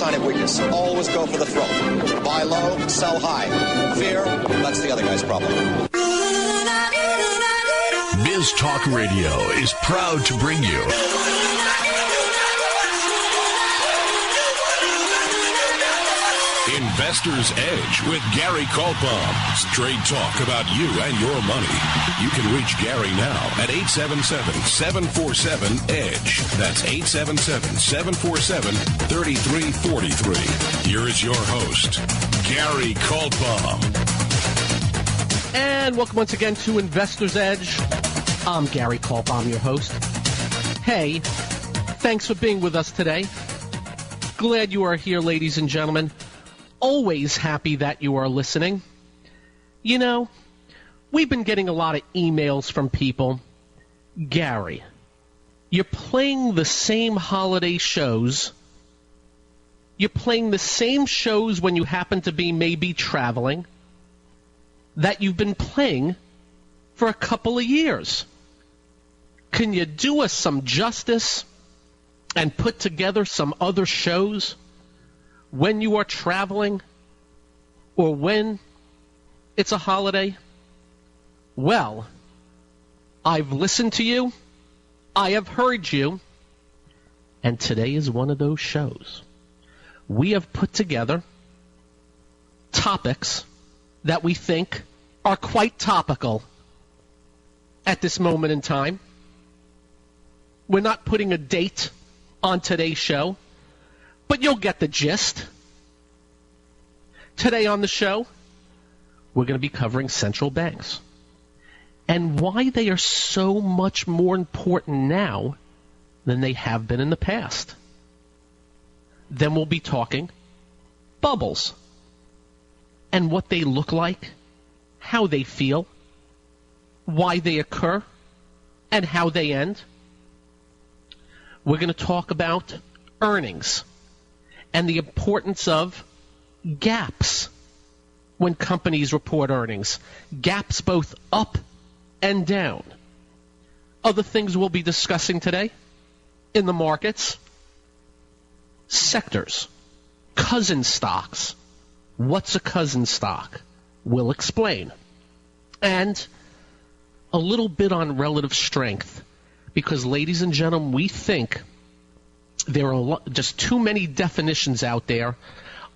sign of weakness. Always go for the throat. Buy low, sell high. Fear, that's the other guy's problem. Biz Talk Radio is proud to bring you Investor's Edge with Gary Kaltbaum. Straight talk about you and your money. You can reach Gary now at 877-747-EDGE. That's 877-747-3343. Here is your host, Gary Kaltbaum. And welcome once again to Investor's Edge. I'm Gary Kaltbaum, your host. Hey, thanks for being with us today. Glad you are here, ladies and gentlemen. Always happy that you are listening. You know, we've been getting a lot of emails from people. Gary, you're playing the same holiday shows. You're playing the same shows when you happen to be maybe traveling that you've been playing for a couple of years. Can you do us some justice and put together some other shows when you are traveling or when it's a holiday? Well, I've listened to you, I have heard you, and today is one of those shows. We have put together topics that we think are quite topical at this moment in time. We're not putting a date on today's show, but you'll get the gist. Today on the show, we're going to be covering central banks and why they are so much more important now than they have been in the past. Then we'll be talking bubbles and what they look like, how they feel, why they occur, and how they end. We're going to talk about earnings and the importance of gaps when companies report earnings. Gaps both up and down. Other things we'll be discussing today in the markets. Sectors. Cousin stocks. What's a cousin stock? We'll explain. And a little bit on relative strength. Because, ladies and gentlemen, we think there are just too many definitions out there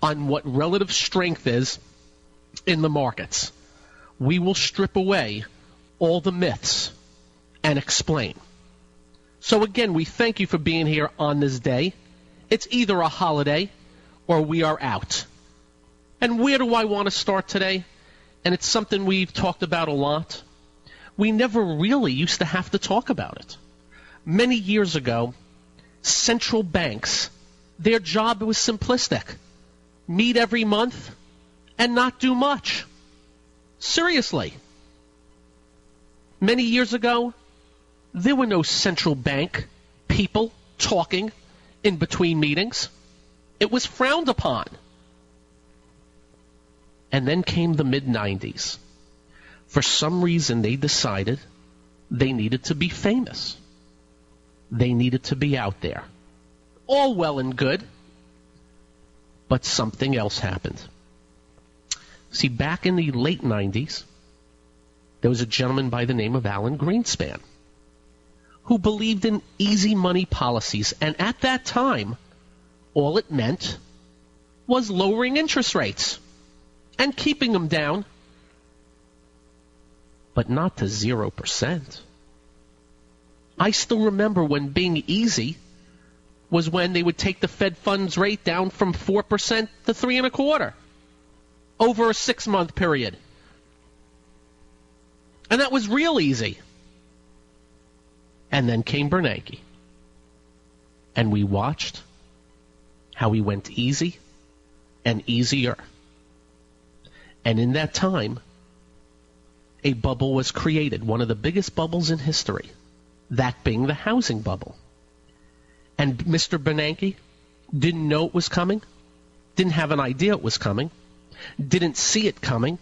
on what relative strength is in the markets. We will strip away all the myths and explain. So again, we thank you for being here on this day. It's either a holiday or we are out. And where do I want to start today? And it's something we've talked about a lot. We never really used to have to talk about it. Many years ago, central banks, their job was simplistic. Meet every month and not do much. Seriously. Many years ago, there were no central bank people talking in between meetings. It was frowned upon. And then came the mid-90s. For some reason, they decided they needed to be famous. They needed to be out there. All well and good, but something else happened. See, back in the late 90s, there was a gentleman by the name of Alan Greenspan who believed in easy money policies. And at that time, all it meant was lowering interest rates and keeping them down, but not to 0%. I still remember when being easy was when they would take the Fed funds rate down from 4% to 3.25% over a 6-month period. And that was real easy. And then came Bernanke. And we watched how he went easy and easier. And in that time, a bubble was created, one of the biggest bubbles in history. That being the housing bubble. And Mr. Bernanke didn't know it was coming, didn't have an idea it was coming, didn't see it coming.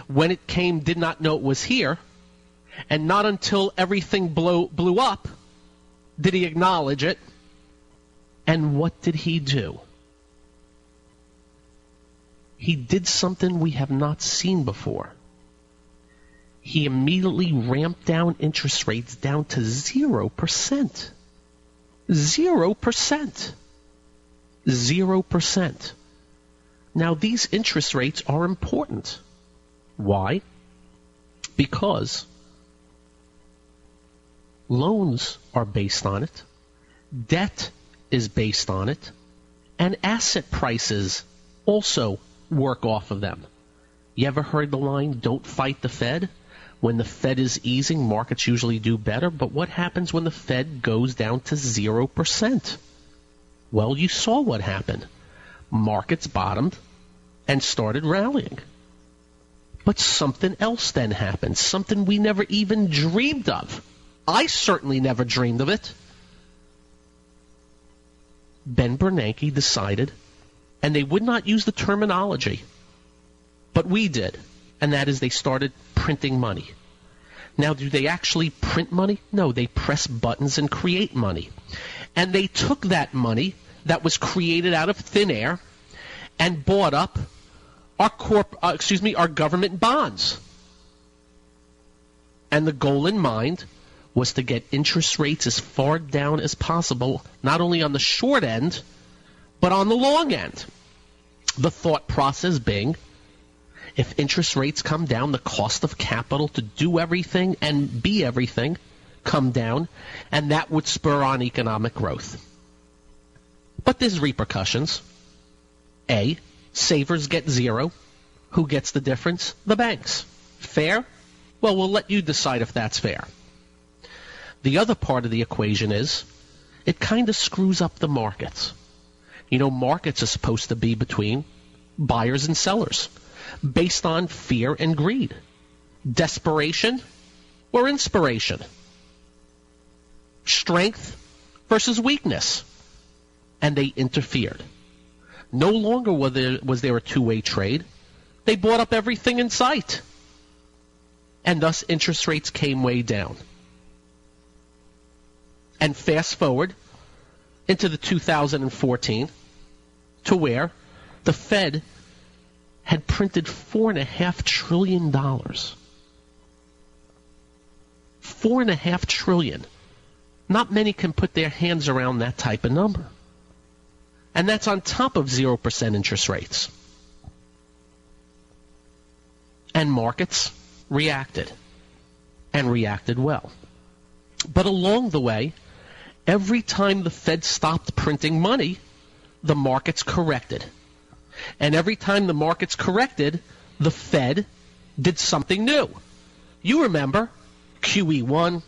When it came, did not know it was here. And not until everything blew up did he acknowledge it. And what did he do? he did something we have not seen before. He immediately ramped down interest rates down to 0%. 0%. 0%. Now, these interest rates are important. Why? Because loans are based on it, debt is based on it, and asset prices also work off of them. You ever heard the line, don't fight the Fed? When the Fed is easing, markets usually do better, but what happens when the Fed goes down to 0%? Well, you saw what happened. Markets bottomed and started rallying. But something else then happened, something we never even dreamed of. I certainly never dreamed of it. Ben Bernanke decided, and they would not use the terminology, but we did, and that is they started printing money. Now, do they actually print money? No, they press buttons and create money. And they took that money that was created out of thin air and bought up our government bonds. And the goal in mind was to get interest rates as far down as possible, not only on the short end, but on the long end. The thought process being, if interest rates come down, the cost of capital to do everything and be everything come down, and that would spur on economic growth. But there's repercussions. A, savers get zero. Who gets the difference? The banks. Fair? Well, we'll let you decide if that's fair. The other part of the equation is it kind of screws up the markets. You know, markets are supposed to be between buyers and sellers based on fear and greed, desperation or inspiration, strength versus weakness. And they interfered. No longer was there a two-way trade. They bought up everything in sight. And thus interest rates came way down. And fast forward into the 2014 to where the Fed had printed $4.5 trillion. $4.5 trillion. Not many can put their hands around that type of number. And that's on top of 0% interest rates. And markets reacted, and reacted well. But along the way, every time the Fed stopped printing money, the markets corrected. And every time the markets corrected, the Fed did something new. You remember QE1,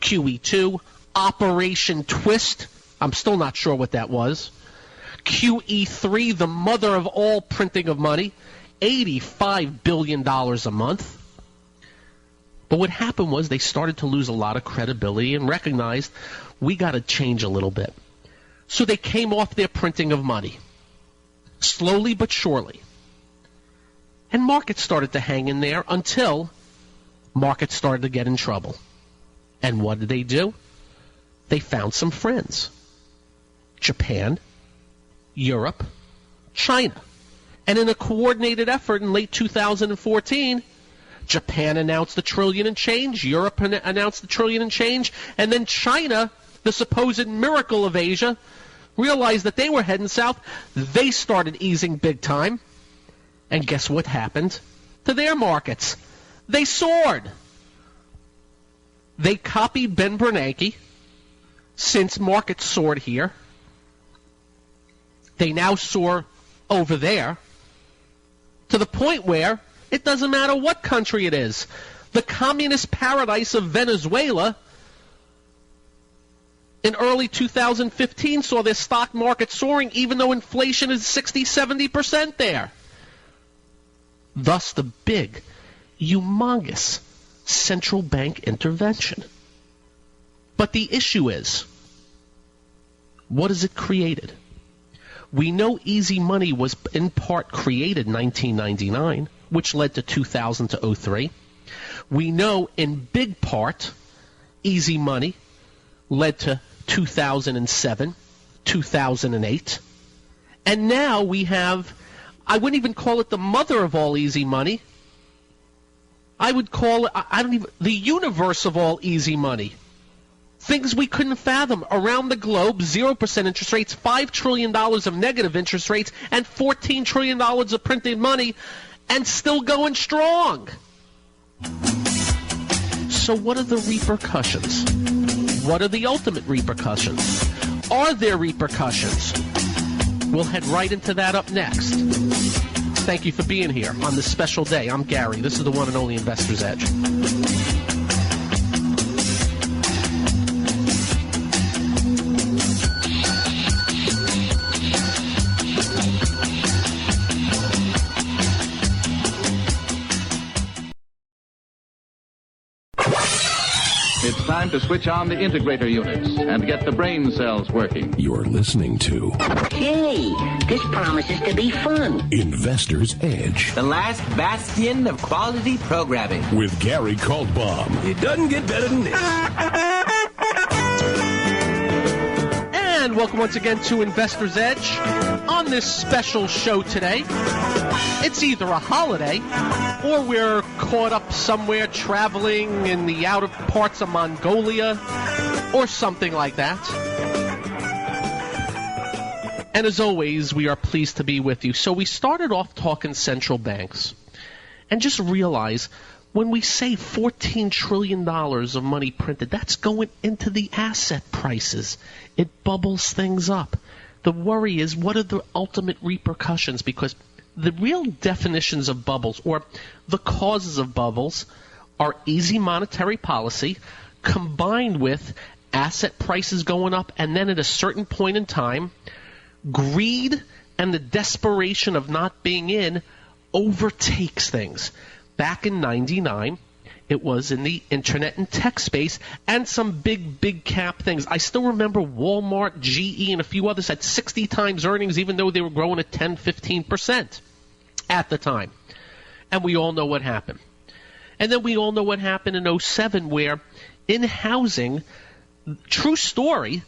QE2, Operation Twist. I'm still not sure what that was. QE3, the mother of all printing of money, $85 billion a month. But what happened was they started to lose a lot of credibility and recognized we got to change a little bit. So they came off their printing of money, slowly but surely. And markets started to hang in there until markets started to get in trouble. And what did they do? They found some friends. Japan, Europe, China. And in a coordinated effort in late 2014, Japan announced $1 trillion and change, Europe announced $1 trillion and change, and then China, the supposed miracle of Asia, realized that they were heading south. They started easing big time. And guess what happened to their markets? They soared. They copied Ben Bernanke. Since markets soared here, they now soar over there to the point where it doesn't matter what country it is. The communist paradise of Venezuela in early 2015 saw their stock market soaring even though inflation is 60-70% there. Thus the big, humongous central bank intervention. But the issue is, what has it created? We know easy money was in part created in 1999, which led to 2000 to 03. We know in big part easy money led to 2007, 2008. And now we have I wouldn't even call it the mother of all easy money. I would call it, the universe of all easy money. Things we couldn't fathom. Around the globe, 0% interest rates, $5 trillion of negative interest rates, and $14 trillion of printed money, and still going strong. So what are the repercussions? What are the ultimate repercussions? Are there repercussions? We'll head right into that up next. Thank you for being here on this special day. I'm Gary. This is the one and only Investor's Edge. It's time to switch on the integrator units and get the brain cells working. You're listening to Hey, this promises to be fun. Investor's Edge The last bastion of quality programming. with Gary Kaltbaum. It doesn't get better than this. And welcome once again to Investor's Edge. On this special show today, it's either a holiday or we're caught up somewhere traveling in the outer parts of Mongolia or something like that. And as always, we are pleased to be with you. So we started off talking central banks. And just realize, when we say $14 trillion of money printed, that's going into the asset prices. It bubbles things up. The worry is, what are the ultimate repercussions? Because the real definitions of bubbles, or the causes of bubbles, are easy monetary policy combined with asset prices going up, and then at a certain point in time, greed and the desperation of not being in overtakes things. Back in 99, it was in the internet and tech space and some big cap things. I still remember Walmart, GE, and a few others had 60 times earnings, even though they were growing at 10, 15% at the time. And we all know what happened. And then we all know what happened in 07, where in housing, true story,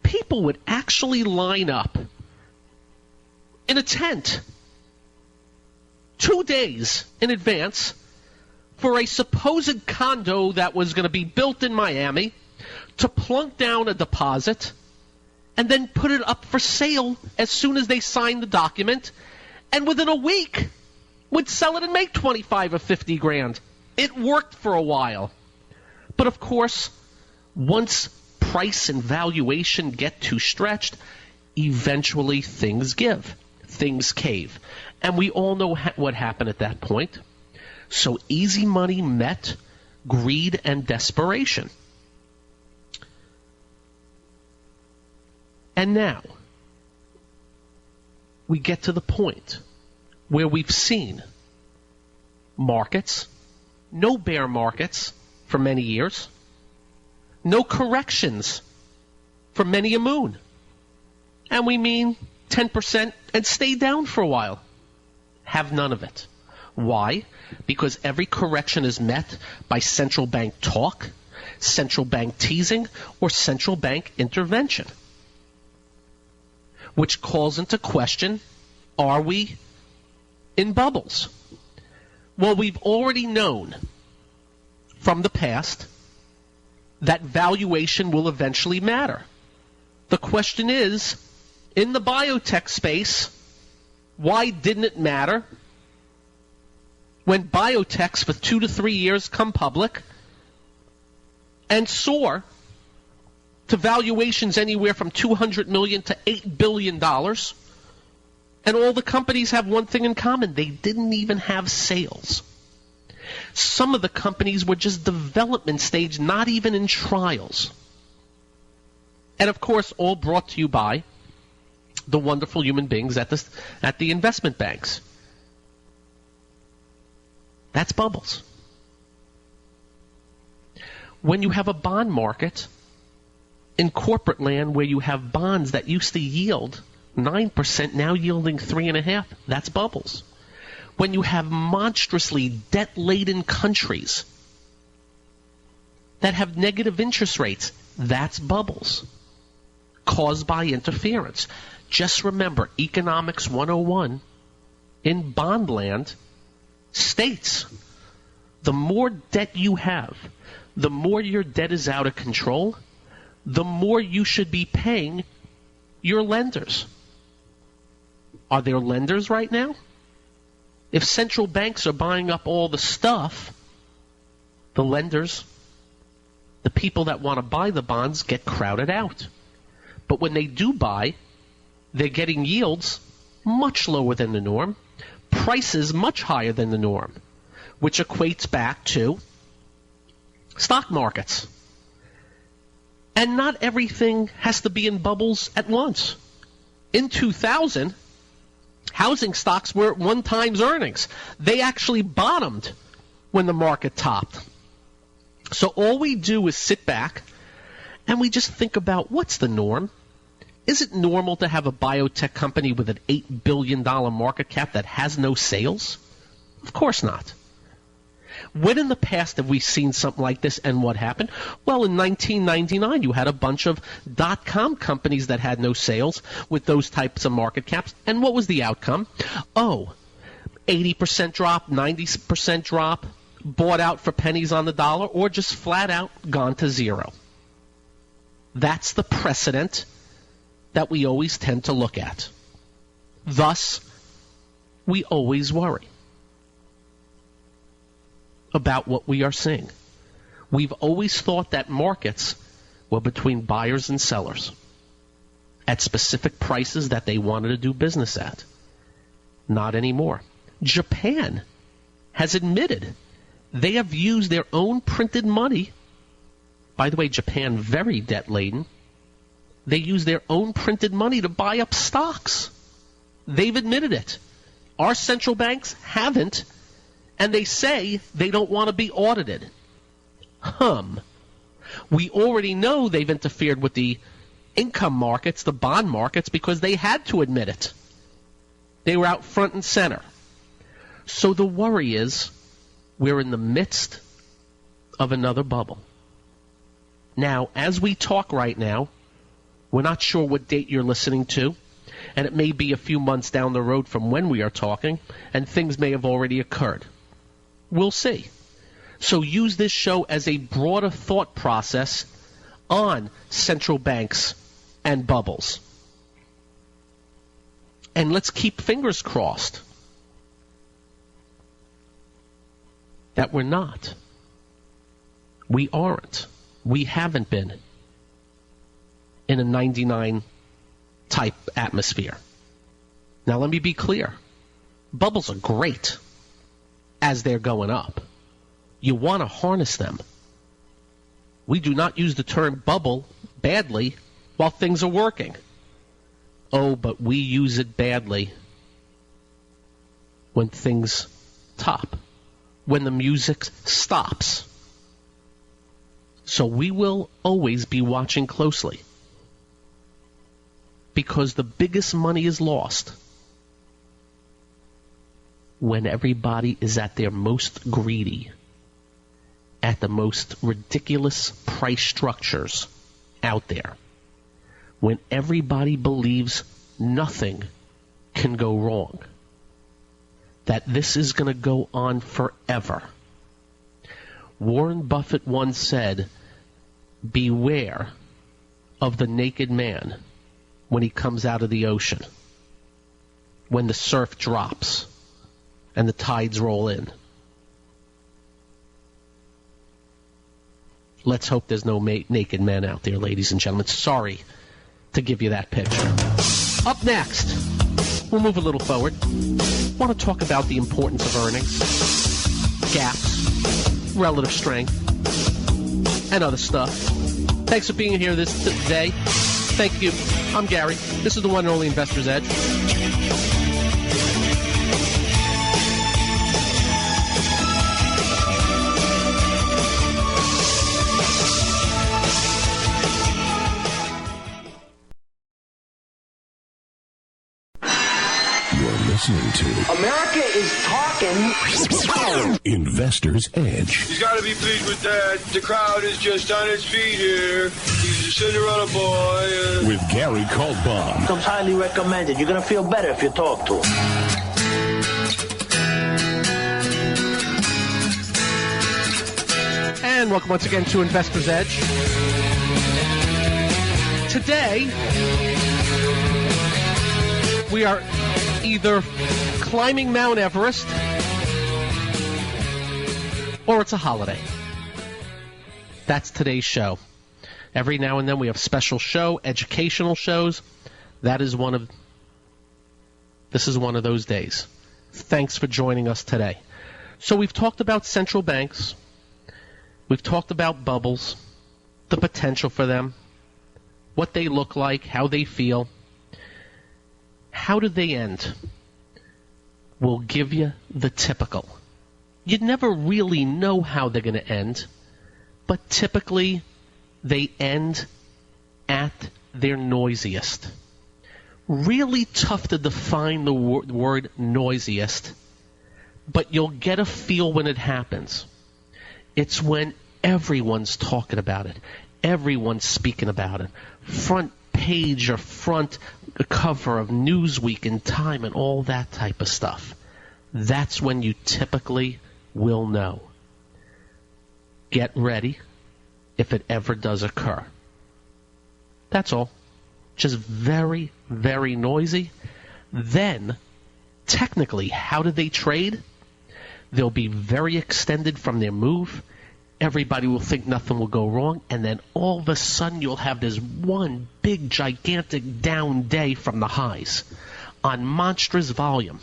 people would actually line up in a tent 2 days in advance for a supposed condo that was going to be built in Miami, to plunk down a deposit and then put it up for sale as soon as they signed the document, and within a week would sell it and make 25 or 50 grand. It worked for a while. But of course, once price and valuation get too stretched, eventually things give. Things cave. And we all know what happened at that point. So easy money met greed and desperation. And now, we get to the point where we've seen markets, no bear markets for many years, no corrections for many a moon. And we mean 10% and stay down for a while. Have none of it. Why? Because every correction is met by central bank talk, central bank teasing, or central bank intervention, which calls into question, are we in bubbles? Well, we've already known from the past that valuation will eventually matter. The question is, in the biotech space, why didn't it matter when biotechs for 2 to 3 years come public and soar to valuations anywhere from $200 million to $8 billion, and all the companies have one thing in common: they didn't even have sales. Some of the companies were just development stage, not even in trials. And of course, all brought to you by the wonderful human beings at the investment banks. That's bubbles. When you have a bond market in corporate land where you have bonds that used to yield 9%, now yielding 3.5%, that's bubbles. When you have monstrously debt-laden countries that have negative interest rates, that's bubbles caused by interference. Just remember, Economics 101 in bond land states the more debt you have, the more your debt is out of control, the more you should be paying your lenders. Are there lenders right now? If central banks are buying up all the stuff, the lenders, the people that want to buy the bonds, get crowded out. But when they do buy, they're getting yields much lower than the norm, prices much higher than the norm, which equates back to stock markets. And not everything has to be in bubbles at once. In 2000, housing stocks were at 1 time's earnings. They actually bottomed when the market topped. So all we do is sit back and we just think about what's the norm. Is it normal to have a biotech company with an $8 billion market cap that has no sales? Of course not. When in the past have we seen something like this, and what happened? Well, in 1999, you had a bunch of dot-com companies that had no sales with those types of market caps, and what was the outcome? 80% drop, 90% drop, bought out for pennies on the dollar, or just flat out gone to zero. That's the precedent that we always tend to look at. Thus, we always worry about what we are seeing. We've always thought that markets were between buyers and sellers at specific prices that they wanted to do business at. Not anymore. Japan has admitted they have used their own printed money. By the way, Japan, very debt-laden. They use their own printed money to buy up stocks. They've admitted it. Our central banks haven't, and they say they don't want to be audited. We already know they've interfered with the income markets, the bond markets, because they had to admit it. They were out front and center. So the worry is we're in the midst of another bubble. Now, as we talk right now, we're not sure what date you're listening to, and it may be a few months down the road from when we are talking, and things may have already occurred. We'll see. So use this show as a broader thought process on central banks and bubbles. And let's keep fingers crossed that we're not. We aren't. We haven't been in a 99 type atmosphere. Now let me be clear. Bubbles are great as they're going up. You want to harness them. We do not use the term bubble badly while things are working. But we use it badly when things top, when the music stops. So we will always be watching closely, because the biggest money is lost when everybody is at their most greedy, at the most ridiculous price structures out there, when everybody believes nothing can go wrong, that this is going to go on forever. Warren Buffett once said, beware of the naked man when he comes out of the ocean, when the surf drops and the tides roll in. Let's hope there's no naked men out there, ladies and gentlemen. Sorry to give you that picture. Up next, we'll move a little forward. I want to talk about the importance of earnings, gaps, relative strength, and other stuff. Thanks for being here today. Thank you. I'm Gary. This is the one and only Investor's Edge. Listening to America is talking. Investor's Edge. He's got to be pleased with that. The crowd is just on its feet here. He's a Cinderella boy. With Gary Kaltbaum. Comes highly recommended. You're going to feel better if you talk to him. again. Welcome once again to Investor's Edge. Today, we are either climbing Mount Everest or it's a holiday. That's today's show. Every now and then we have special show, educational shows. This is one of those days. Thanks for joining us today. So we've talked about central banks. We've talked about bubbles, the potential for them, what they look like, how they feel. How do they end? We'll give you the typical. You never really know how they're going to end, but typically they end at their noisiest. Really tough to define the word noisiest, but you'll get a feel when it happens. It's when everyone's talking about it. Everyone's speaking about it. Front page or front cover of Newsweek and Time and all that type of stuff. That's when you typically will know. Get ready if it ever does occur. That's all. Just very, very noisy. Then, technically, how do they trade? They'll be very extended from their move. Everybody will think nothing will go wrong. And then all of a sudden you'll have this one big, gigantic down day from the highs on monstrous volume.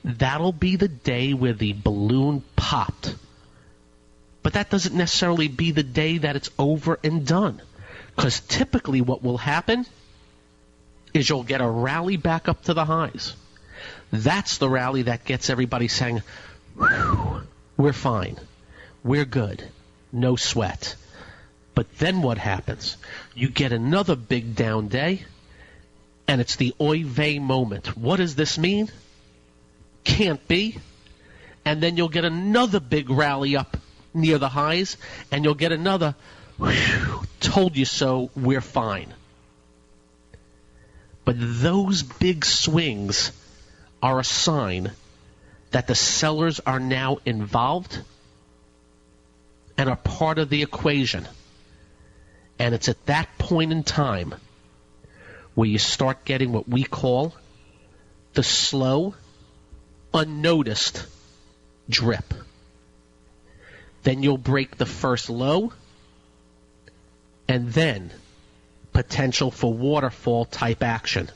That'll be the day where the balloon popped. But that doesn't necessarily be the day that it's over and done. Because typically what will happen is you'll get a rally back up to the highs. That's the rally that gets everybody saying, whew, we're fine. We're good. No sweat. But then what happens? You get another big down day, and it's the oy vey moment. What does this mean? Can't be. And then you'll get another big rally up near the highs, and you'll get another, whew, told you so, we're fine. But those big swings are a sign that the sellers are now involved and are part of the equation. And it's at that point in time where you start getting what we call the slow, unnoticed drip. Then you'll break the first low, and then potential for waterfall type action.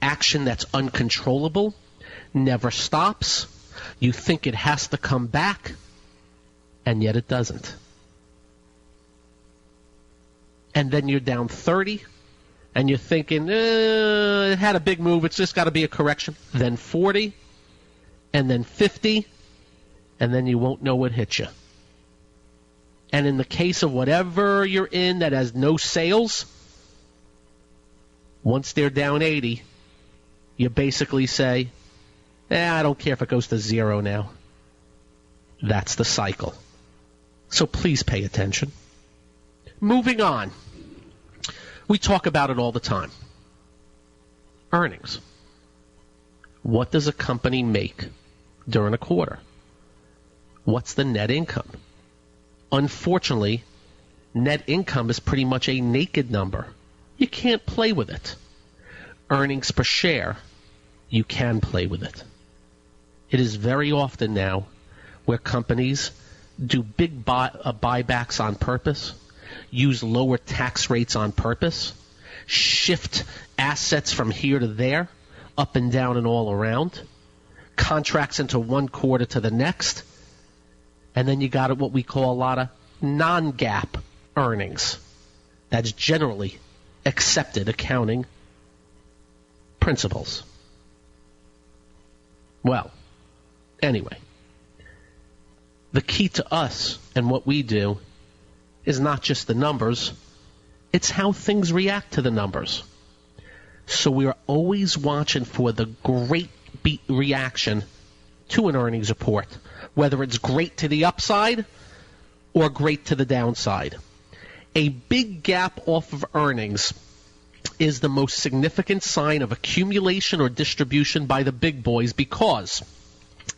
Action that's uncontrollable, never stops. You think it has to come back, and yet it doesn't. And then you're down 30, and you're thinking, it had a big move, it's just got to be a correction. Then 40, and then 50, and then you won't know what hit you. And in the case of whatever you're in that has no sales, once they're down 80, you basically say, I don't care if it goes to zero now. That's the cycle. So please pay attention. Moving on. We talk about it all the time. Earnings. What does a company make during a quarter? What's the net income? Unfortunately, net income is pretty much a naked number. You can't play with it. Earnings per share, you can play with it. It is very often now where companies do big buybacks on purpose, use lower tax rates on purpose, shift assets from here to there, up and down and all around, contracts into one quarter to the next, and then you got what we call a lot of non-GAAP earnings. That's generally accepted accounting principles. Well, anyway, the key to us and what we do is not just the numbers, it's how things react to the numbers. So we are always watching for the great reaction to an earnings report, whether it's great to the upside or great to the downside. A big gap off of earnings is the most significant sign of accumulation or distribution by the big boys because,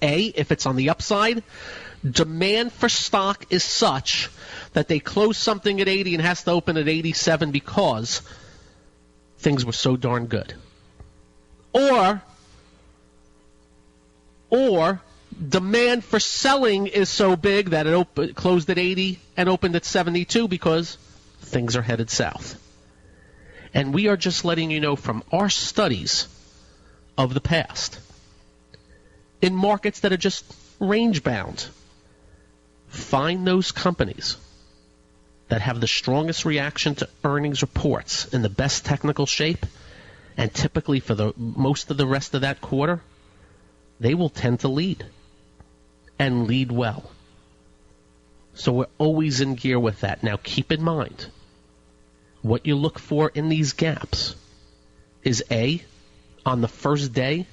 A, if it's on the upside, Demand for stock is such that they close something at 80 and has to open at 87 because things were so darn good. Or demand for selling is so big that it closed at 80 and opened at 72 because things are headed south. And we are just letting you know from our studies of the past, in markets that are just range-bound, find those companies that have the strongest reaction to earnings reports in the best technical shape, and typically for the most of the rest of that quarter, they will tend to lead, and lead well. So we're always in gear with that. Now keep in mind, what you look for in these gaps is A, on the first day,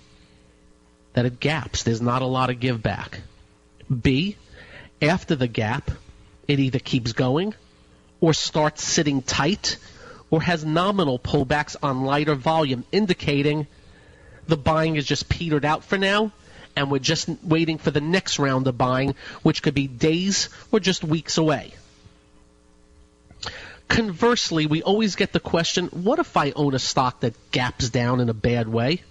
that it gaps. There's not a lot of give back. B, after the gap, it either keeps going or starts sitting tight or has nominal pullbacks on lighter volume, indicating the buying is just petered out for now, and we're just waiting for the next round of buying, which could be days or just weeks away. Conversely, we always get the question, what if I own a stock that gaps down in a bad way?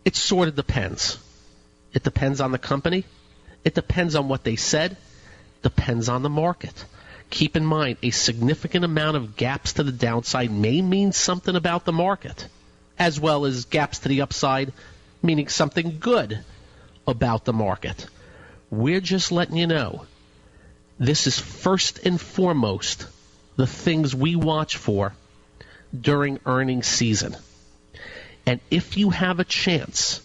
It sort of depends. It depends on the company. It depends on what they said. Depends on the market. Keep in mind, a significant amount of gaps to the downside may mean something about the market, as well as gaps to the upside meaning something good about the market. We're just letting you know, this is first and foremost the things we watch for during earnings season. And if you have a chance,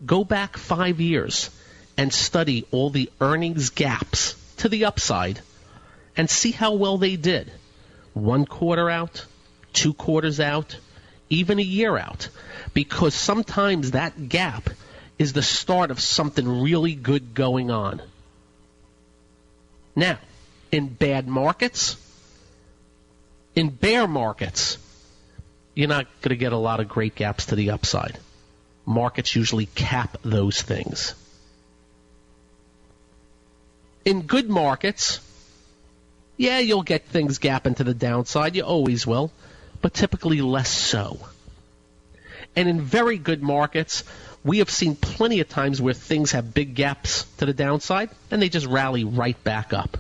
go back 5 years and study all the earnings gaps to the upside and see how well they did. 1 quarter out, 2 quarters out, even a year out. Because sometimes that gap is the start of something really good going on. Now, in bad markets, in bear markets, you're not going to get a lot of great gaps to the upside. Markets usually cap those things. In good markets, yeah, you'll get things gapping to the downside. You always will, but typically less so. And in very good markets, we have seen plenty of times where things have big gaps to the downside, and they just rally right back up.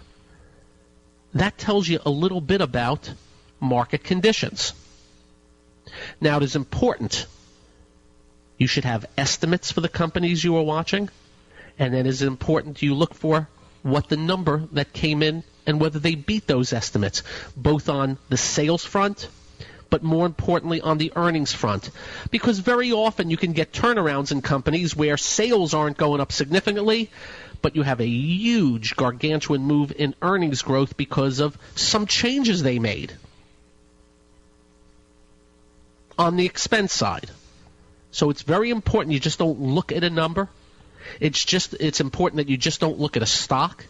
That tells you a little bit about market conditions. Now, it is important. You should have estimates for the companies you are watching, and then it is important you look for what the number that came in and whether they beat those estimates, both on the sales front, but more importantly on the earnings front. Because very often you can get turnarounds in companies where sales aren't going up significantly, but you have a huge gargantuan move in earnings growth because of some changes they made on the expense side. So it's very important you just don't look at a number. It's important that you just don't look at a stock.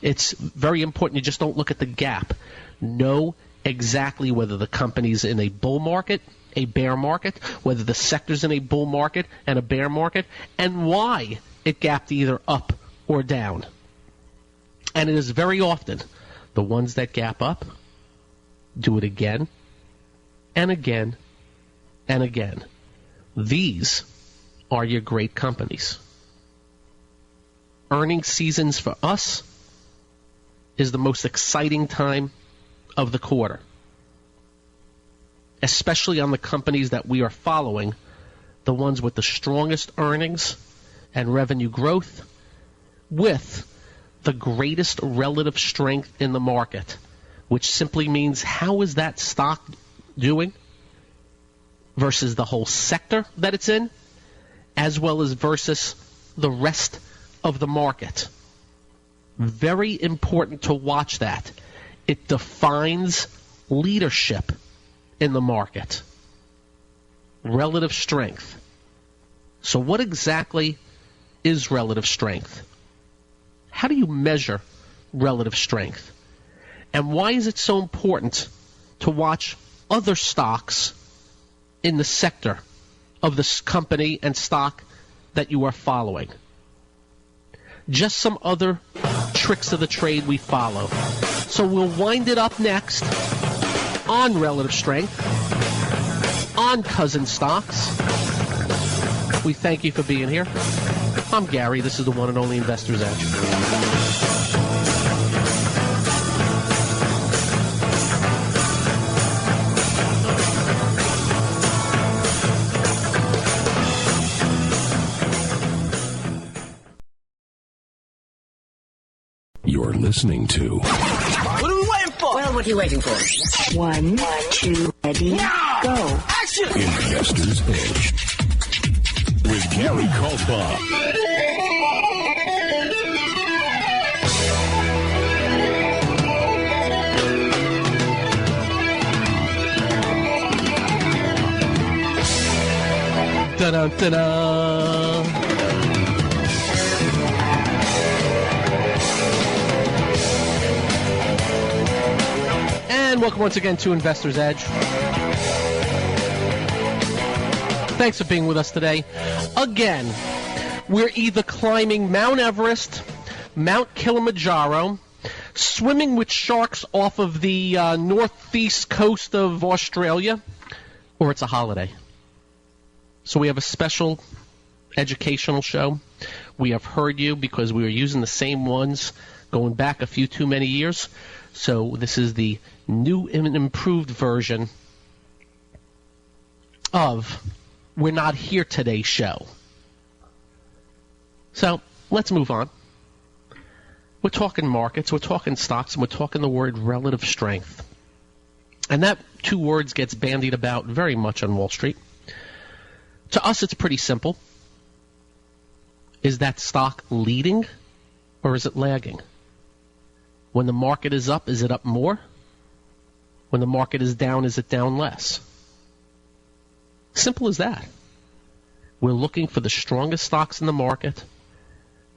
It's very important you just don't look at the gap. Know exactly whether the company's in a bull market, a bear market, whether the sector's in a bull market and a bear market, and why it gapped either up or down. And it is very often the ones that gap up do it again and again and again. These are your great companies. Earnings seasons for us is the most exciting time of the quarter, especially on the companies that we are following, the ones with the strongest earnings and revenue growth with the greatest relative strength in the market, which simply means how is that stock doing versus the whole sector that it's in, as well as versus the rest of the market. Very important to watch that. It defines leadership in the market. Relative strength. So what exactly is relative strength? How do you measure relative strength? And why is it so important to watch other stocks in the sector of this company and stock that you are following? just some other tricks of the trade we follow. So we'll wind it up next on Relative Strength, on Cousin Stocks. We thank you for being here. I'm Gary. This is the one and only Investor's Edge. You're listening to... What are we waiting for? Well, what are you waiting for? 1, 2, ready, go. Action! Investor's Edge with Gary Kaltbaum. Da-da-da-da. And welcome once again to Investor's Edge. Thanks for being with us today. Again, we're either climbing Mount Everest, Mount Kilimanjaro, swimming with sharks off of the northeast coast of Australia, or it's a holiday. So we have a special educational show. We have heard you because we were using the same ones going back a few too many years. So this is the new and improved version of We're Not Here Today show. So let's move on. We're talking markets, we're talking stocks, and we're talking the word relative strength. And that two words gets bandied about very much on Wall Street. To us, it's pretty simple. Is that stock leading or is it lagging? When the market is up, is it up more? When the market is down, is it down less? Simple as that. We're looking for the strongest stocks in the market,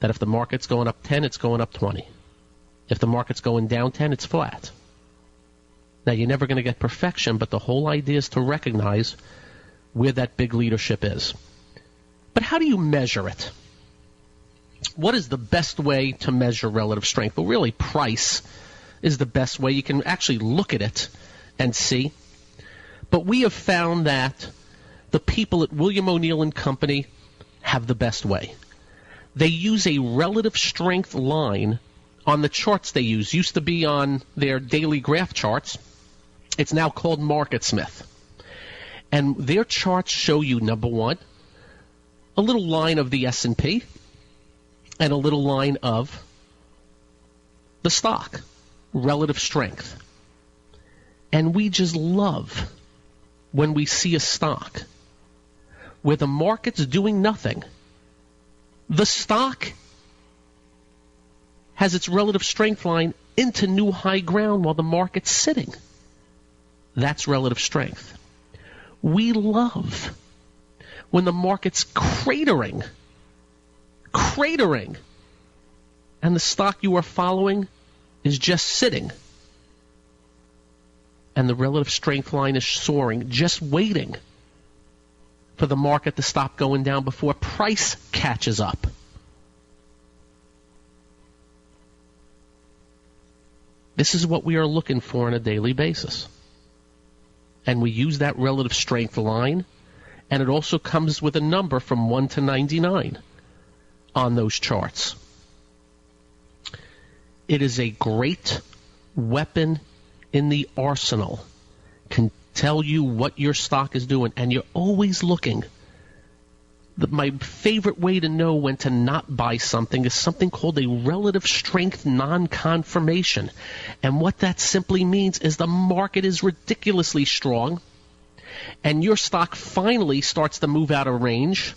that if the market's going up 10, it's going up 20. If the market's going down 10, it's flat. Now, you're never going to get perfection, but the whole idea is to recognize where that big leadership is. But how do you measure it? What is the best way to measure relative strength? Well, really, price is the best way. You can actually look at it and see. But we have found that the people at William O'Neill & Company have the best way. They use a relative strength line on the charts they use. Used to be on their daily graph charts. It's now called MarketSmith. And their charts show you, number one, a little line of the S&P and a little line of the stock, relative strength. And we just love when we see a stock where the market's doing nothing. The stock has its relative strength line into new high ground while the market's sitting. That's relative strength. We love when the market's cratering, and the stock you are following is just sitting, and the relative strength line is soaring, just waiting for the market to stop going down before price catches up. This is what we are looking for on a daily basis. And we use that relative strength line, and it also comes with a number from 1 to 99 on those charts. It is a great weapon in the arsenal. Can tell you what your stock is doing, and you're always looking. My favorite way to know when to not buy something is something called a relative strength non-confirmation. And what that simply means is the market is ridiculously strong, and your stock finally starts to move out of range,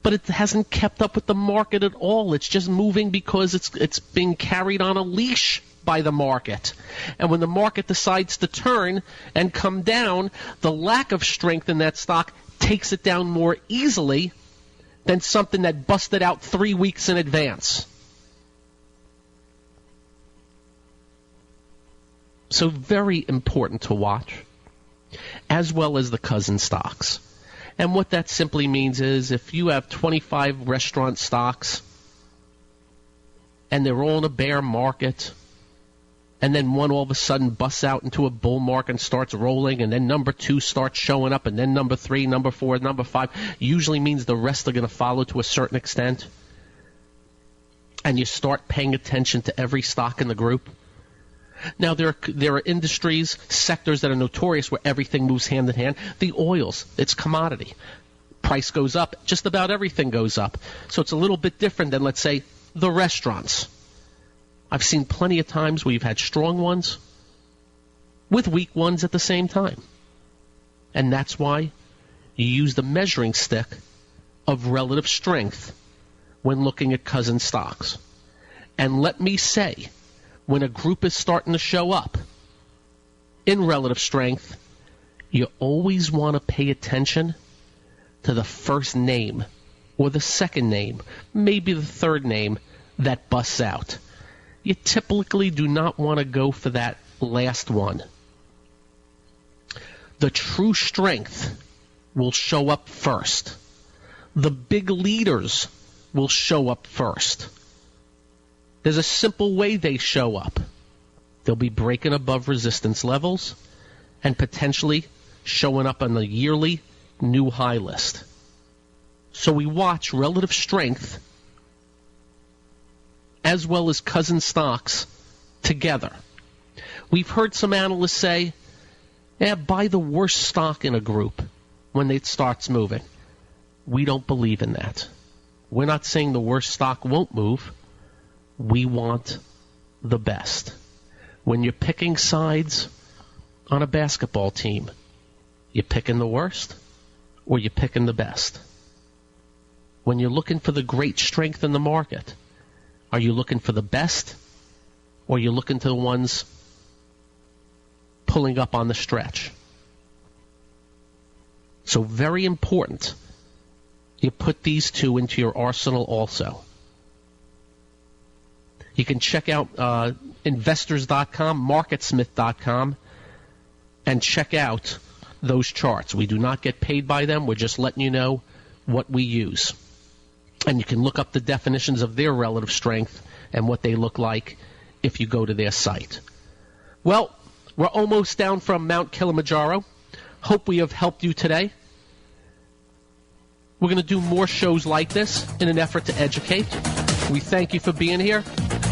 but it hasn't kept up with the market at all. It's just moving because it's being carried on a leash by the market. And when the market decides to turn and come down, the lack of strength in that stock takes it down more easily than something that busted out 3 weeks in advance. So very important to watch, as well as the cousin stocks. And what that simply means is if you have 25 restaurant stocks and they're all in a bear market, and then one all of a sudden busts out into a bull market and starts rolling, and then number 2 starts showing up, and then number 3, number 4, number 5, usually means the rest are going to follow to a certain extent, and you start paying attention to every stock in the group. Now, there are industries, sectors that are notorious where everything moves hand in hand. The oils, it's commodity. Price goes up, just about everything goes up. So it's a little bit different than, let's say, the restaurants. I've seen plenty of times where you've had strong ones with weak ones at the same time. And that's why you use the measuring stick of relative strength when looking at cousin stocks. And let me say, when a group is starting to show up in relative strength, you always want to pay attention to the first name or the second name, maybe the third name that busts out. You typically do not want to go for that last one. The true strength will show up first. The big leaders will show up first. There's a simple way they show up. They'll be breaking above resistance levels and potentially showing up on the yearly new high list. So we watch relative strength as well as cousin stocks together. We've heard some analysts say, buy the worst stock in a group when it starts moving. We don't believe in that. We're not saying the worst stock won't move. We want the best. When you're picking sides on a basketball team, you picking the worst or you picking the best? When you're looking for the great strength in the market, are you looking for the best or are you looking to the ones pulling up on the stretch? So very important, you put these two into your arsenal also. You can check out investors.com, marketsmith.com, and check out those charts. We do not get paid by them. We're just letting you know what we use. And you can look up the definitions of their relative strength and what they look like if you go to their site. Well, we're almost down from Mount Kilimanjaro. Hope we have helped you today. We're going to do more shows like this in an effort to educate. We thank you for being here.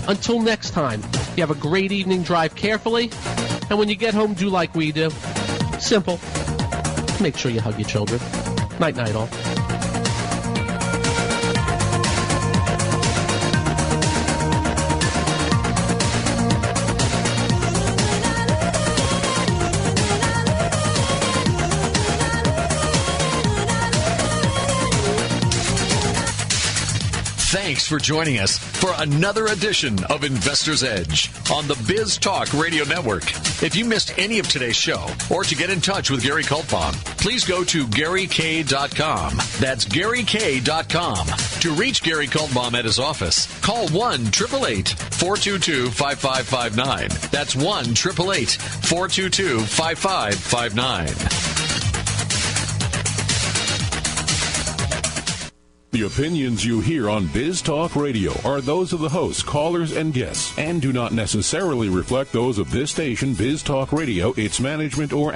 Until next time, you have a great evening, drive carefully, and when you get home, do like we do. Simple. Make sure you hug your children. Night-night all. Thanks for joining us for another edition of Investor's Edge on the Biz Talk Radio Network. If you missed any of today's show or to get in touch with Gary Kultbaum, please go to GaryK.com. That's GaryK.com. To reach Gary Kultbaum at his office, call 1-888-422-5559. That's 1-888-422-5559. The opinions you hear on Biz Talk Radio are those of the hosts, callers, and guests, and do not necessarily reflect those of this station, Biz Talk Radio, its management, or